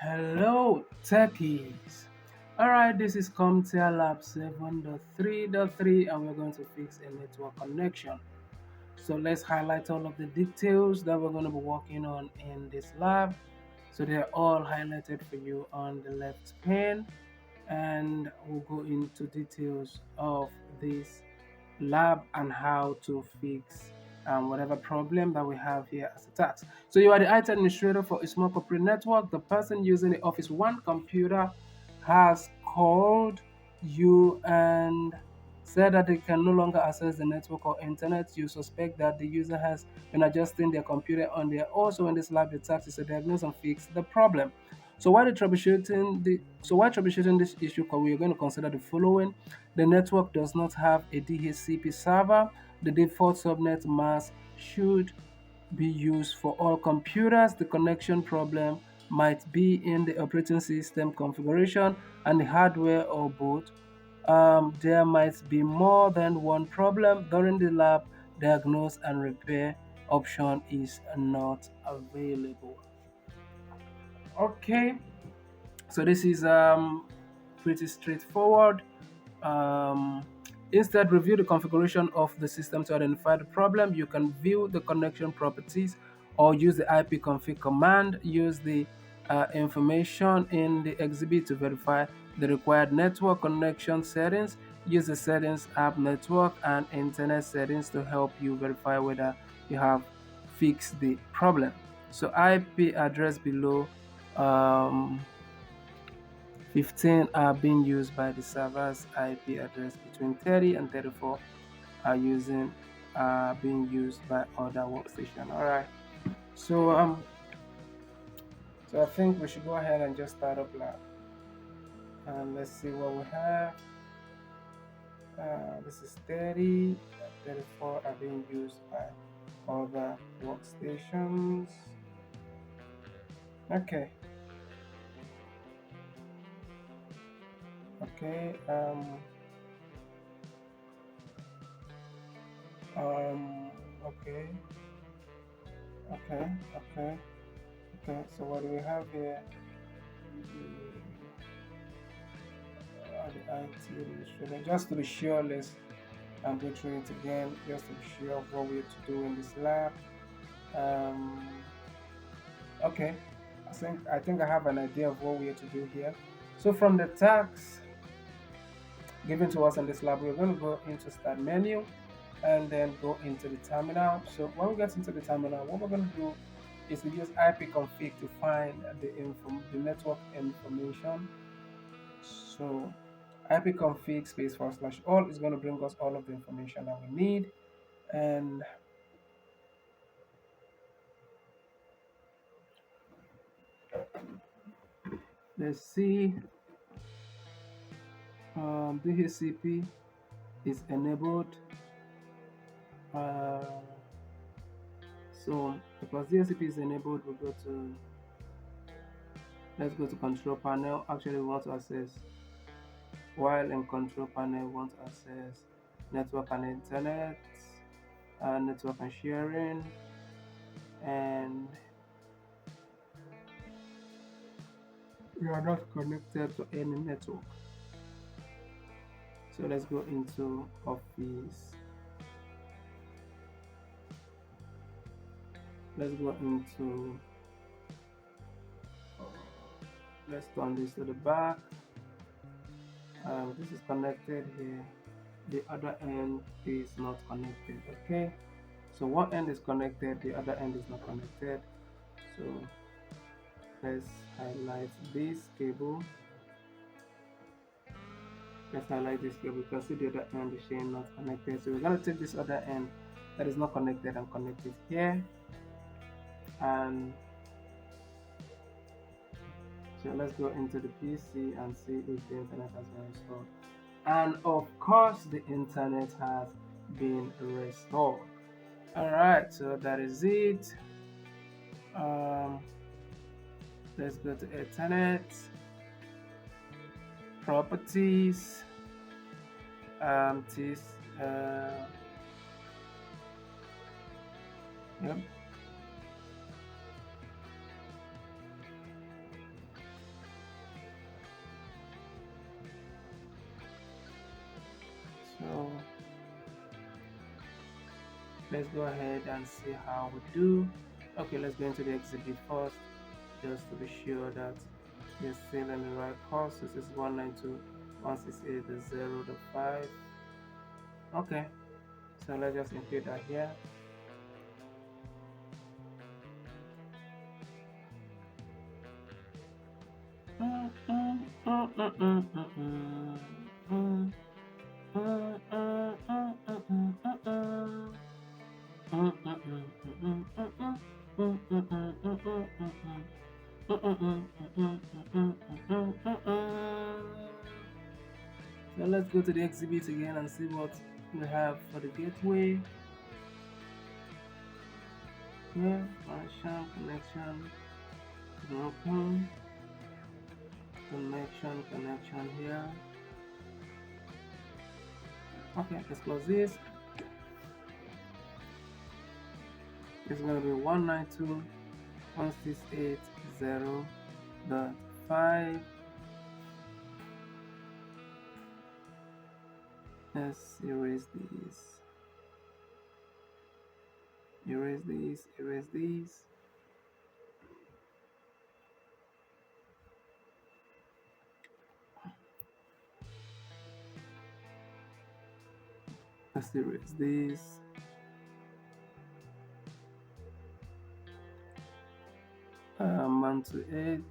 Hello, techies. Alright, this is CompTIA Lab 7.3.3 and we're going to fix a network connection. So let's highlight all of the details that we're going to be working on in this lab. So they're all highlighted for you on the left pane, and we'll go into details of this lab and how to fix whatever problem that we have here as a task. So you are the IT administrator for a small corporate network. The person using the Office One computer has called you and said that they can no longer access the network or internet. You suspect that the user has been adjusting their computer on their own. So in this lab, the task is to diagnose and fix the problem. While troubleshooting this issue, we are going to consider the following. The network does not have a DHCP server. The default subnet mask should be used for all computers. The connection problem might be in the operating system configuration and the hardware or both. There might be more than one problem. During the lab, diagnose and repair option is not available. Okay, so this is pretty straightforward. Um, Instead, review the configuration of the system to identify the problem. You can view the connection properties or use the ipconfig command. Use the information in the exhibit to verify the required network connection settings. Use the settings app network and internet settings to help you verify whether you have fixed the problem. So IP address below um, 15 are being used by the server's IP address. Between 30 and 34 are being used by other workstation. All right. So so I think we should go ahead and just start up lab. And let's see what we have. This is 30. 34 are being used by other workstations. Okay. Okay. Okay. Okay. Okay. Okay, so what do we have here? The IT administrator. Just to be sure, let's go through it again, just to be sure of what we have to do in this lab. Um, okay, I think I have an idea of what we have to do here. So from the tasks given to us in this lab, we're going to go into start menu and then go into the terminal. So when we get into the terminal, what we're going to do is to use ipconfig to find the network information. So ipconfig /all is going to bring us all of the information that we need. And let's see, DHCP is enabled. Uh, so because DHCP is enabled, let's go to control panel. Actually, we want to access, while in control panel, we want to access network and internet, network and sharing, and we are not connected to any network. So let's go into Office. Let's go into, let's turn this to the back. This is connected here. The other end is not connected. Okay. So one end is connected, the other end is not connected. So let's highlight this cable. Let's highlight this cable. You can see the other end is showing not connected. So we're going to take this other end that is not connected and connect it here. And so let's go into the PC and see if the internet has been restored. And of course, the internet has been restored. All right, so that is it. Um, let's go to Ethernet properties. This yep. let's go ahead and see how we do. Okay, let's go into the exhibit first, just to be sure that you're still in the right course. This is 192.168.0.5. Okay, so let's just include that here. So let's go to the exhibit again and see what we have for the gateway. Here, connection, connection here. Okay, let's close this. It's going to be 192.168.0.5. Let's erase these. Erase these, erase these. Let's erase this. One to 8.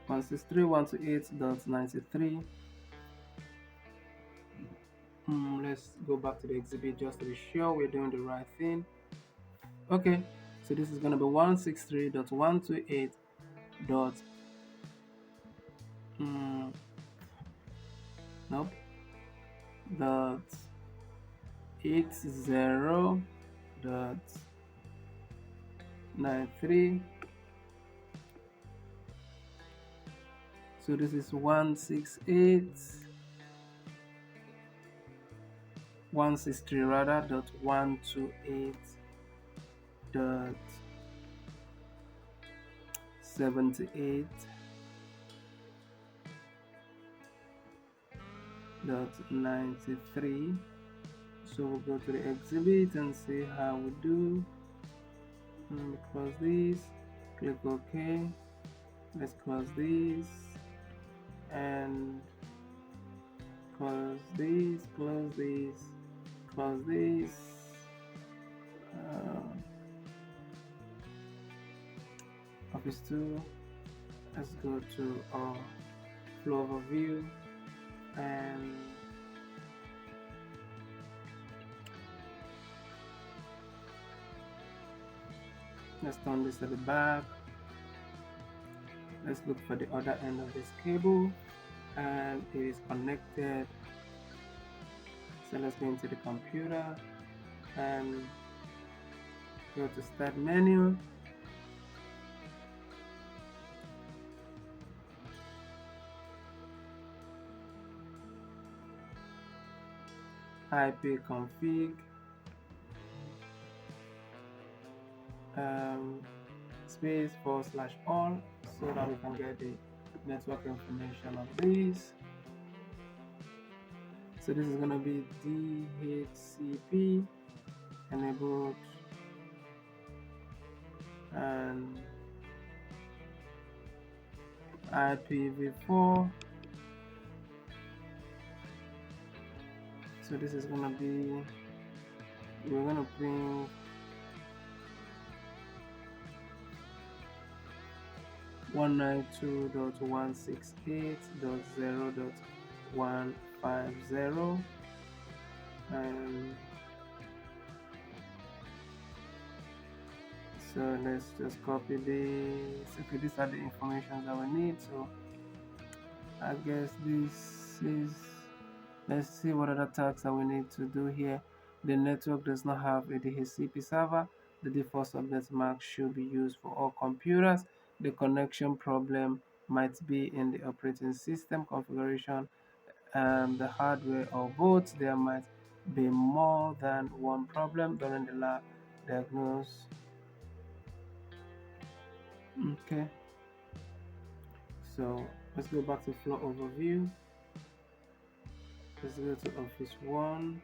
163.128.93. Let's go back to the exhibit just to be sure we're doing the right thing. Okay, so this is going to be 163.128 dot nope dot 80.93. So this is 163 rather dot 128 dot 78 dot 93. So we'll go to the exhibit and see how we do. Close this, click OK. Let's close this and close this, close this, close this. Office 2. Let's go to our flow overview and let's turn this to the back. Let's look for the other end of this cable and it is connected. So let's go into the computer and go to start menu. IP config, space /all so that we can get the network information of these. So this is going to be DHCP enabled and IPv4. So this is going to be, we're going to bring one 192.168.0.150 and so let's just copy this. Okay, these are the information that we need. So I guess this is, let's see what other tasks that we need to do here. The network does not have a DHCP server. The default subnet mark should be used for all computers. The connection problem might be in the operating system configuration and the hardware or both. There might be more than one problem during the lab diagnose. Okay, so let's go back to flow overview. Let's go to Office 1.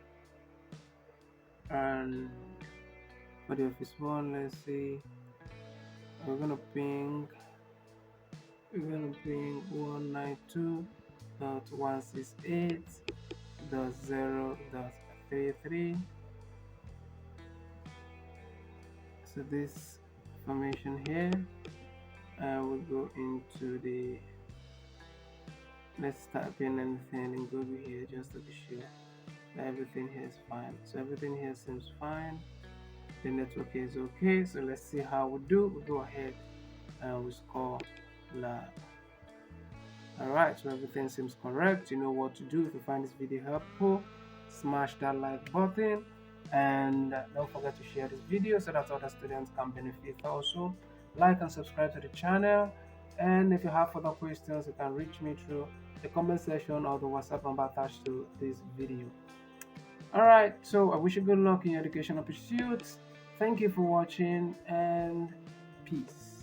And for the office one, let's see, we're gonna ping 192.168.0.33. So this information here, we'll go into the, let's type in anything in Google here just to be sure that everything here is fine. So everything here seems fine. The network is okay. So let's see how we do. We go ahead and we score lab. Alright, so everything seems correct. You know what to do. If you find this video helpful, smash that like button, and don't forget to share this video so that other students can benefit also. Like and subscribe to the channel, and if you have further questions, you can reach me through the comment section or the WhatsApp number attached to this video. Alright, so I wish you good luck in your educational pursuits. Thank you for watching, and peace.